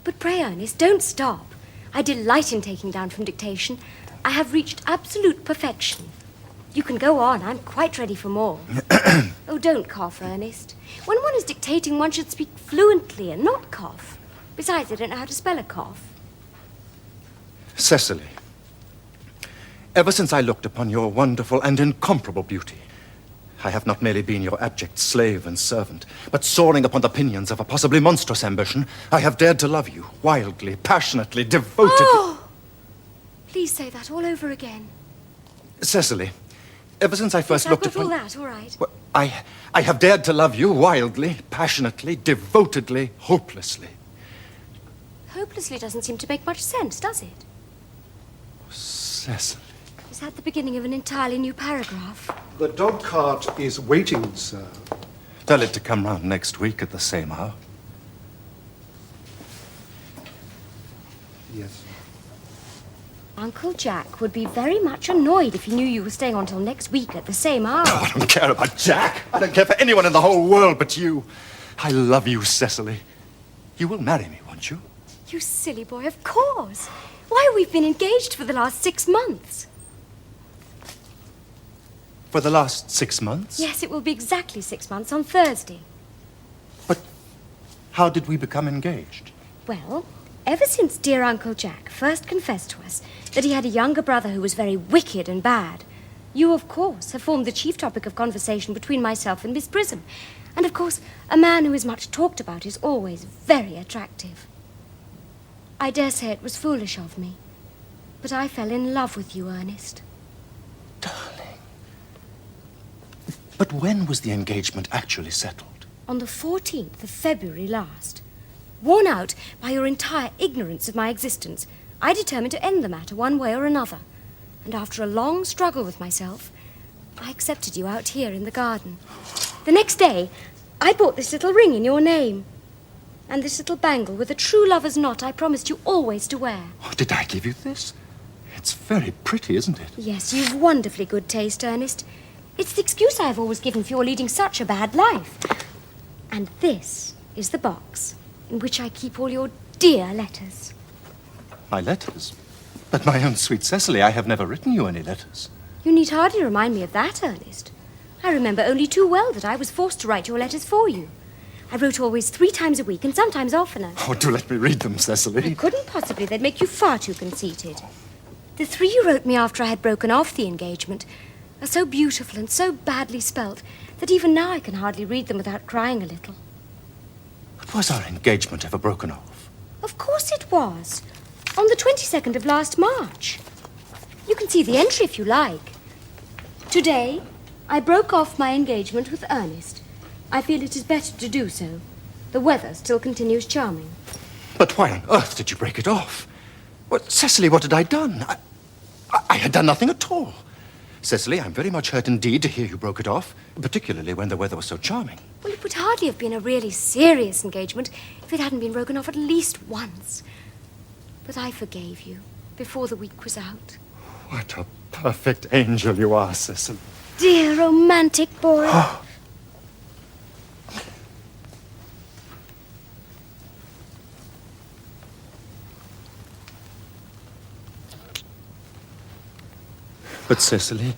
But pray, Ernest, don't stop. I delight in taking down from dictation. I have reached absolute perfection. You can go on. I'm quite ready for more. Oh, don't cough, Ernest. When one is dictating, one should speak fluently and not cough. Besides, I don't know how to spell a cough. Cecily, ever since I looked upon your wonderful and incomparable beauty, I have not merely been your abject slave and servant, but soaring upon the pinions of a possibly monstrous ambition, I have dared to love you, wildly, passionately, devotedly... Oh! Please say that all over again. Cecily, ever since I first looked upon... all that, all right. Well, I have dared to love you wildly, passionately, devotedly, hopelessly. Hopelessly doesn't seem to make much sense, does it? Cecily... Is that the beginning of an entirely new paragraph? The dog cart is waiting, sir. Tell it to come round next week at the same hour. Yes. Uncle Jack would be very much annoyed if he knew you were staying on till next week at the same hour. Oh, I don't care about Jack. I don't care for anyone in the whole world but you. I love you, Cecily. You will marry me, won't you? You silly boy, of course. Why, we've been engaged for the last 6 months. For the last 6 months? Yes, it will be exactly 6 months on Thursday. But how did we become engaged? Well, ever since dear Uncle Jack first confessed to us that he had a younger brother who was very wicked and bad, you, of course, have formed the chief topic of conversation between myself and Miss Prism. And, of course, a man who is much talked about is always very attractive. I dare say it was foolish of me, but I fell in love with you, Ernest. Darling. But when was the engagement actually settled? On the 14th of February last. Worn out by your entire ignorance of my existence, I determined to end the matter one way or another. And after a long struggle with myself, I accepted you out here in the garden. The next day, I bought this little ring in your name. And this little bangle with a true lover's knot I promised you always to wear. Oh, did I give you this? It's very pretty, isn't it? Yes, you've wonderfully good taste, Ernest. It's the excuse I've always given for your leading such a bad life. And this is the box in which I keep all your dear letters. My letters? But my own sweet Cecily, I have never written you any letters. You need hardly remind me of that, Ernest. I remember only too well that I was forced to write your letters for you. I wrote always 3 times a week and sometimes oftener. Oh, do let me read them, Cecily. I couldn't possibly. They'd make you far too conceited. The 3 you wrote me after I had broken off the engagement are so beautiful and so badly spelt that even now I can hardly read them without crying a little. But was our engagement ever broken off? Of course it was. On the 22nd of last March. You can see the entry if you like. Today, I broke off my engagement with Ernest. I feel it is better to do so. The weather still continues charming. But why on earth did you break it off? What, Cecily, what had I done? I had done nothing at all. Cecily, I'm very much hurt indeed to hear you broke it off, particularly when the weather was so charming. Well, it would hardly have been a really serious engagement if it hadn't been broken off at least once. But I forgave you before the week was out. What a perfect angel you are, Cecily. Dear romantic boy. But, Cecily,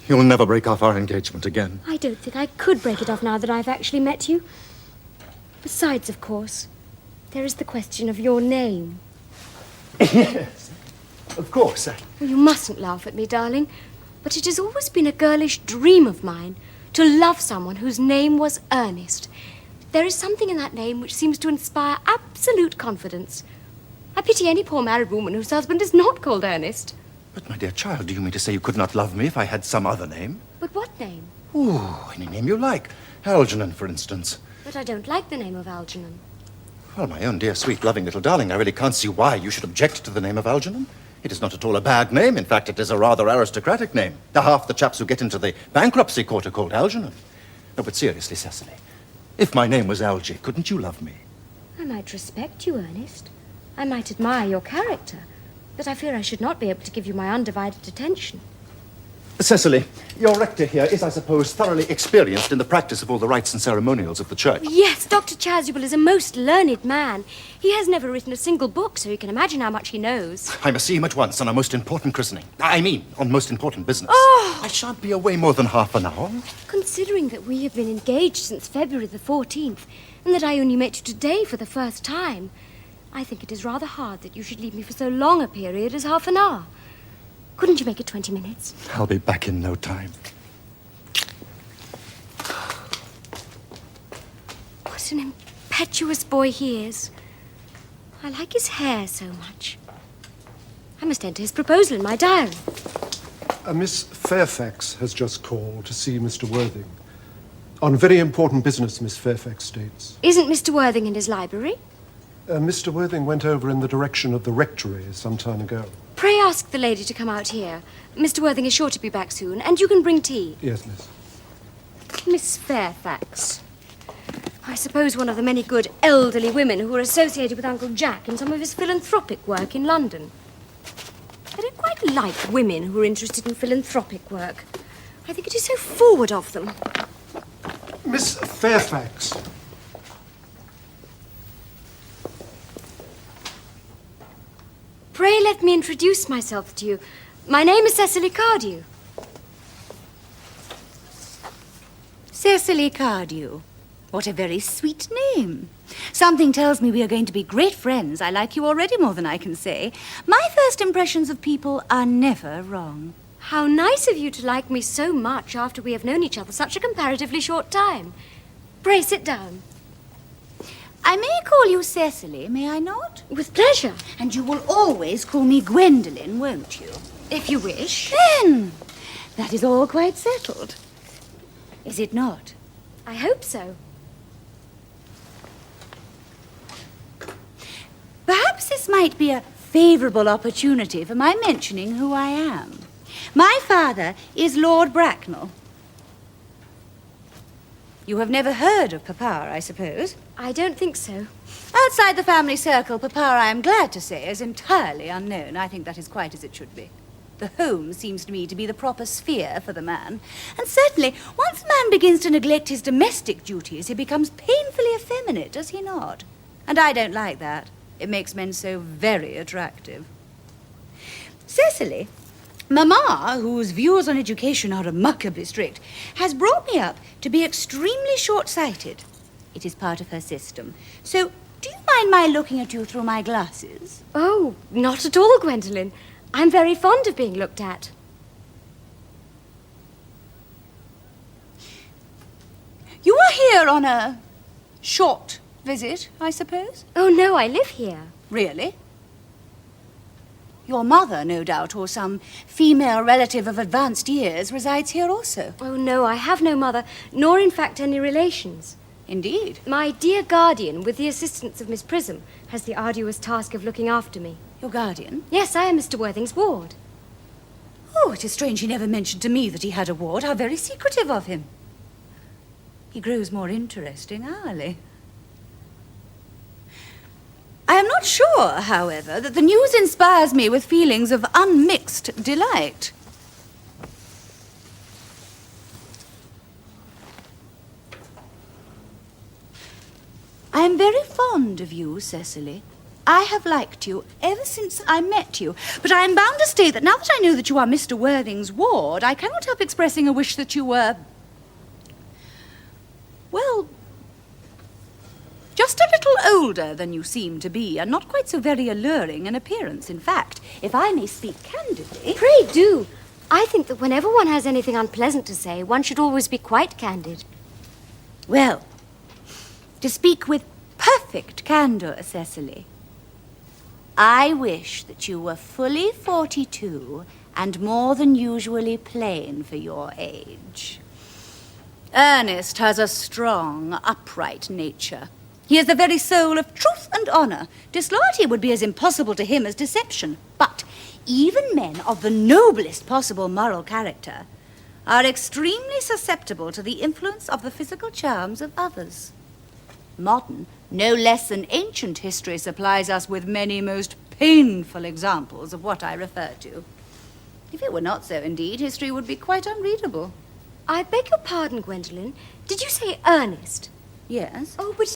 you'll never break off our engagement again. I don't think I could break it off now that I've actually met you. Besides, of course, there is the question of your name. Yes, of course. Well, you mustn't laugh at me, darling, but it has always been a girlish dream of mine to love someone whose name was Earnest. There is something in that name which seems to inspire absolute confidence. I pity any poor married woman whose husband is not called Earnest. But, my dear child, do you mean to say you could not love me if I had some other name? But what name? Ooh, any name you like. Algernon, for instance. But I don't like the name of Algernon. Well, my own dear, sweet, loving little darling, I really can't see why you should object to the name of Algernon. It is not at all a bad name. In fact, it is a rather aristocratic name. Half the chaps who get into the bankruptcy court are called Algernon. No, but seriously, Cecily, if my name was Algy, couldn't you love me? I might respect you, Ernest. I might admire your character. But I fear I should not be able to give you my undivided attention. Cecily, your rector here is, I suppose, thoroughly experienced in the practice of all the rites and ceremonials of the church. Yes, Dr. Chasuble is a most learned man. He has never written a single book, so you can imagine how much he knows. I must see him at once on a most important christening. I mean, on most important business. Oh! I shan't be away more than half an hour. Considering that we have been engaged since February the 14th, and that I only met you today for the first time, I think it is rather hard that you should leave me for so long a period as half an hour. Couldn't you make it 20 minutes? I'll be back in no time. What an impetuous boy he is. I like his hair so much. I must enter his proposal in my diary. Miss Fairfax has just called to see Mr. Worthing. On very important business, Miss Fairfax states. Isn't Mr. Worthing in his library? Mr. Worthing went over in the direction of the rectory some time ago. Pray ask the lady to come out here. Mr. Worthing is sure to be back soon, and you can bring tea. Yes, miss. Miss Fairfax. I suppose one of the many good elderly women who are associated with Uncle Jack in some of his philanthropic work in London. I don't quite like women who are interested in philanthropic work. I think it is so forward of them. Miss Fairfax. Pray let me introduce myself to you. My name is Cecily Cardew. Cecily Cardew. What a very sweet name. Something tells me we are going to be great friends. I like you already more than I can say. My first impressions of people are never wrong. How nice of you to like me so much after we have known each other such a comparatively short time. Pray sit down. I may call you Cecily, may I not? With pleasure. And you will always call me Gwendolen, won't you? If you wish. Then, that is all quite settled. Is it not? I hope so. Perhaps this might be a favourable opportunity for my mentioning who I am. My father is Lord Bracknell. You have never heard of Papa, I suppose? I don't think so. Outside the family circle, Papa, I am glad to say, is entirely unknown. I think that is quite as it should be. The home seems to me to be the proper sphere for the man. And certainly, once a man begins to neglect his domestic duties, he becomes painfully effeminate, does he not? And I don't like that. It makes men so very attractive. Cecily, Mamma, whose views on education are remarkably strict, has brought me up to be extremely short-sighted. It is part of her system. So, do you mind my looking at you through my glasses? Oh, not at all, Gwendolen. I'm very fond of being looked at. You are here on a short visit, I suppose? Oh, no, I live here. Really? Your mother, no doubt, or some female relative of advanced years, resides here also. Oh, no, I have no mother, nor in fact any relations. Indeed. My dear guardian, with the assistance of Miss Prism, has the arduous task of looking after me. Your guardian? Yes, I am Mr. Worthing's ward. Oh, it is strange he never mentioned to me that he had a ward. How very secretive of him. He grows more interesting hourly. I am not sure, however, that the news inspires me with feelings of unmixed delight. I am very fond of you, Cecily. I have liked you ever since I met you, but I am bound to state that now that I know that you are Mr. Worthing's ward, I cannot help expressing a wish that you were, well, just a little older than you seem to be, and not quite so very alluring in appearance. In fact, if I may speak candidly... Pray do. I think that whenever one has anything unpleasant to say, one should always be quite candid. Well, to speak with perfect candour, Cecily, I wish that you were fully 42 and more than usually plain for your age. Ernest has a strong, upright nature. He is the very soul of truth and honour. Disloyalty would be as impossible to him as deception. But even men of the noblest possible moral character are extremely susceptible to the influence of the physical charms of others. Modern, no less than ancient history supplies us with many most painful examples of what I refer to. If it were not so, indeed, history would be quite unreadable. I beg your pardon, Gwendolen. Did you say Ernest? Yes. Oh, but